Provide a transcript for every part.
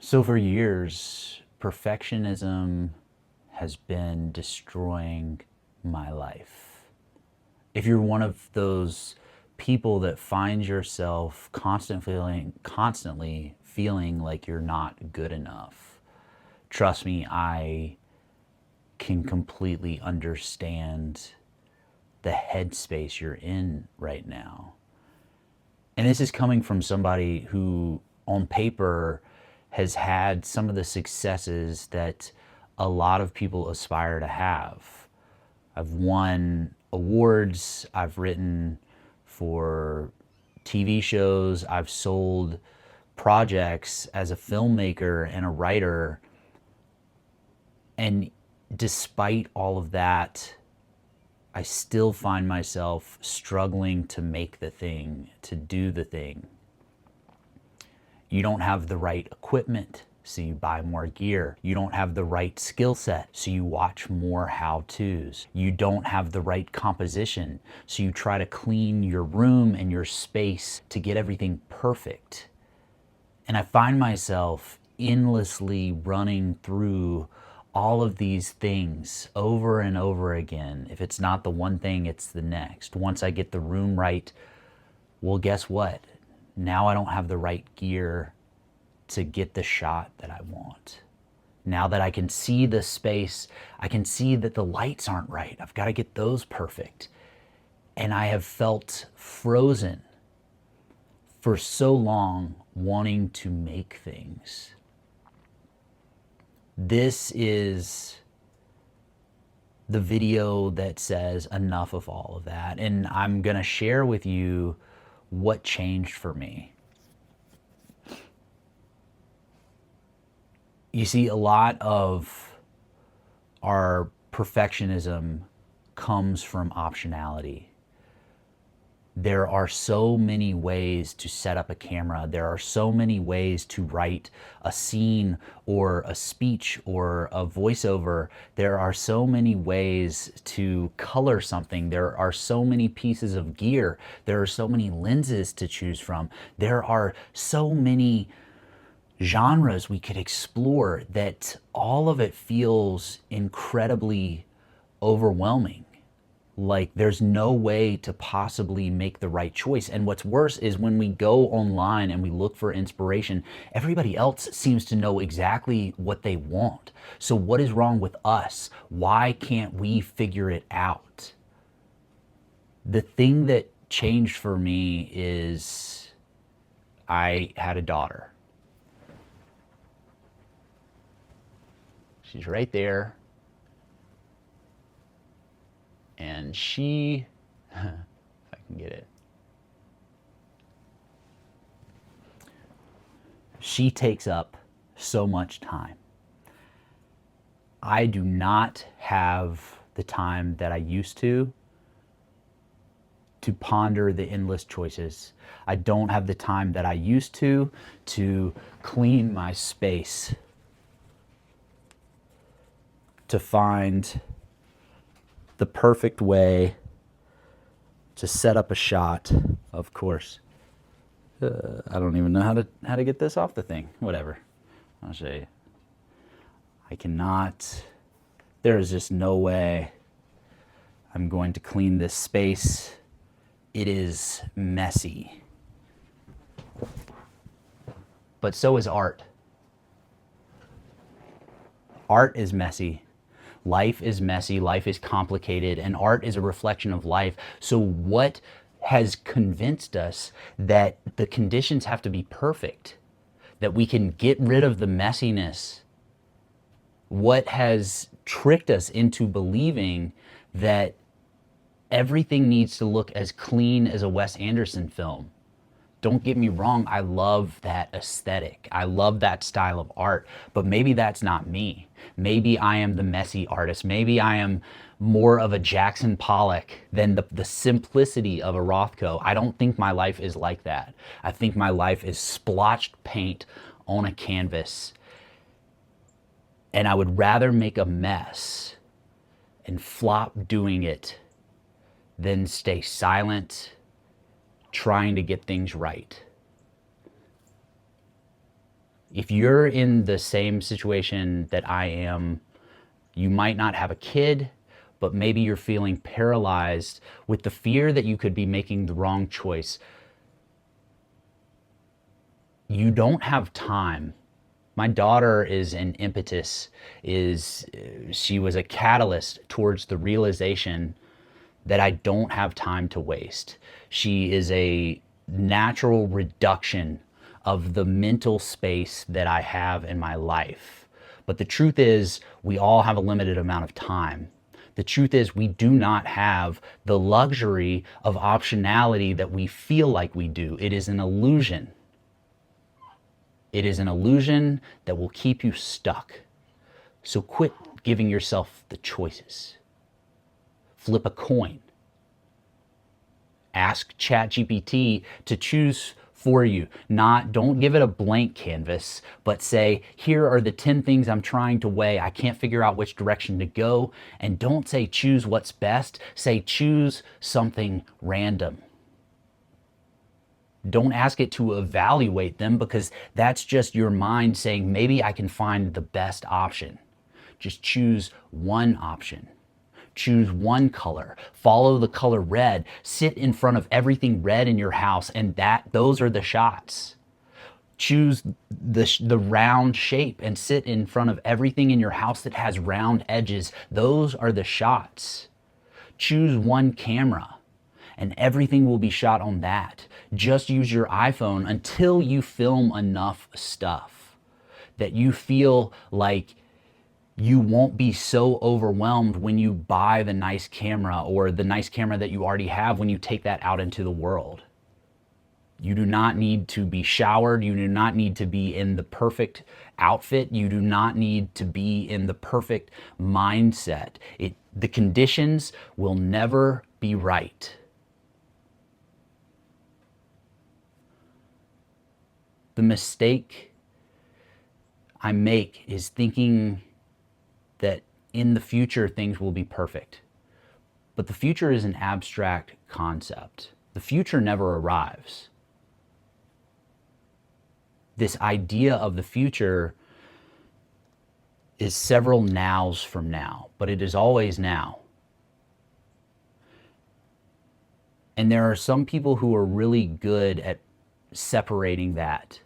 So for years, perfectionism has been destroying my life. If you're one of those people that finds yourself constantly feeling like you're not good enough, trust me, I can completely understand the headspace you're in right now. And this is coming from somebody who, on paper, has had some of the successes that a lot of people aspire to have. I've won awards, I've written for TV shows, I've sold projects as a filmmaker and a writer. And despite all of that, I still find myself struggling to make the thing, to do the thing. You don't have the right equipment, so you buy more gear. You don't have the right skill set, so you watch more how-tos. You don't have the right composition, so you try to clean your room and your space to get everything perfect. And I find myself endlessly running through all of these things over and over again. If it's not the one thing, it's the next. Once I get the room right, well, guess what? Now I don't have the right gear to get the shot that I want. Now that I can see the space, I can see that the lights aren't right. I've got to get those perfect. And I have felt frozen for so long wanting to make things. This is the video that says enough of all of that. And I'm going to share with you what changed for me. You see, a lot of our perfectionism comes from optionality. There are so many ways to set up a camera. There are so many ways to write a scene or a speech or a voiceover. There are so many ways to color something. There are so many pieces of gear. There are so many lenses to choose from. There are so many genres we could explore that all of it feels incredibly overwhelming. Like there's no way to possibly make the right choice. And what's worse is when we go online and we look for inspiration, everybody else seems to know exactly what they want. So what is wrong with us? Why can't we figure it out? The thing that changed for me is I had a daughter. She's right there. And she, if I can get it, she takes up so much time. I do not have the time that I used to ponder the endless choices. I don't have the time that I used to clean my space, to find the perfect way to set up a shot. Of course, I don't even know how to get this off the thing. Whatever, I'll show you. I cannot. There is just no way I'm going to clean this space. It is messy, but so is art. Art is messy. Life is messy, life is complicated, and art is a reflection of life. So what has convinced us that the conditions have to be perfect, that we can get rid of the messiness? What has tricked us into believing that everything needs to look as clean as a Wes Anderson film? Don't get me wrong, I love that aesthetic. I love that style of art, but maybe that's not me. Maybe I am the messy artist. Maybe I am more of a Jackson Pollock than the simplicity of a Rothko. I don't think my life is like that. I think my life is splotched paint on a canvas. And I would rather make a mess and flop doing it than stay silent trying to get things right. If you're in the same situation that I am, you might not have a kid, but maybe you're feeling paralyzed with the fear that you could be making the wrong choice. You don't have time. My daughter is an impetus, she was a catalyst towards the realization that I don't have time to waste. She is a natural reduction of the mental space that I have in my life. But the truth is, we all have a limited amount of time. The truth is, we do not have the luxury of optionality that we feel like we do. It is an illusion. It is an illusion that will keep you stuck. So quit giving yourself the choices. Flip a coin. Ask ChatGPT to choose for you. Don't give it a blank canvas, but say, here are the 10 things I'm trying to weigh. I can't figure out which direction to go. And don't say choose what's best. Say choose something random. Don't ask it to evaluate them, because that's just your mind saying, maybe I can find the best option. Just choose one option. Choose one color. Follow the color red. Sit in front of everything red in your house, and those are the shots. Choose the round shape and sit in front of everything in your house that has round edges. Those are the shots. Choose one camera, and everything will be shot on that. Just use your iPhone until you film enough stuff that you feel like you won't be so overwhelmed when you buy the nice camera, or the nice camera that you already have, when you take that out into the world. You do not need to be showered. You do not need to be in the perfect outfit. You do not need to be in the perfect mindset. The conditions will never be right. The mistake I make is thinking that in the future things will be perfect. But the future is an abstract concept. The future never arrives. This idea of the future is several nows from now, but it is always now. And there are some people who are really good at separating that,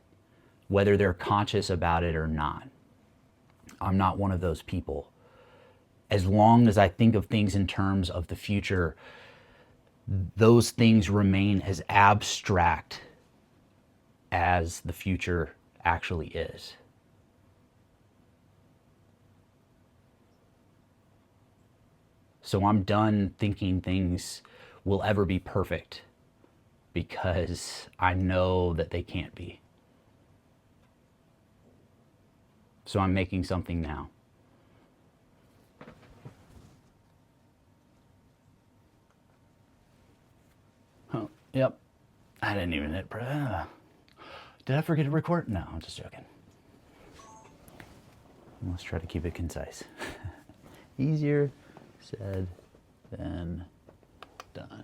whether they're conscious about it or not. I'm not one of those people. As long as I think of things in terms of the future, those things remain as abstract as the future actually is. So I'm done thinking things will ever be perfect, because I know that they can't be. So I'm making something now. Oh, yep. I didn't even hit. Did I forget to record? No, I'm just joking. Let's try to keep it concise. Easier said than done.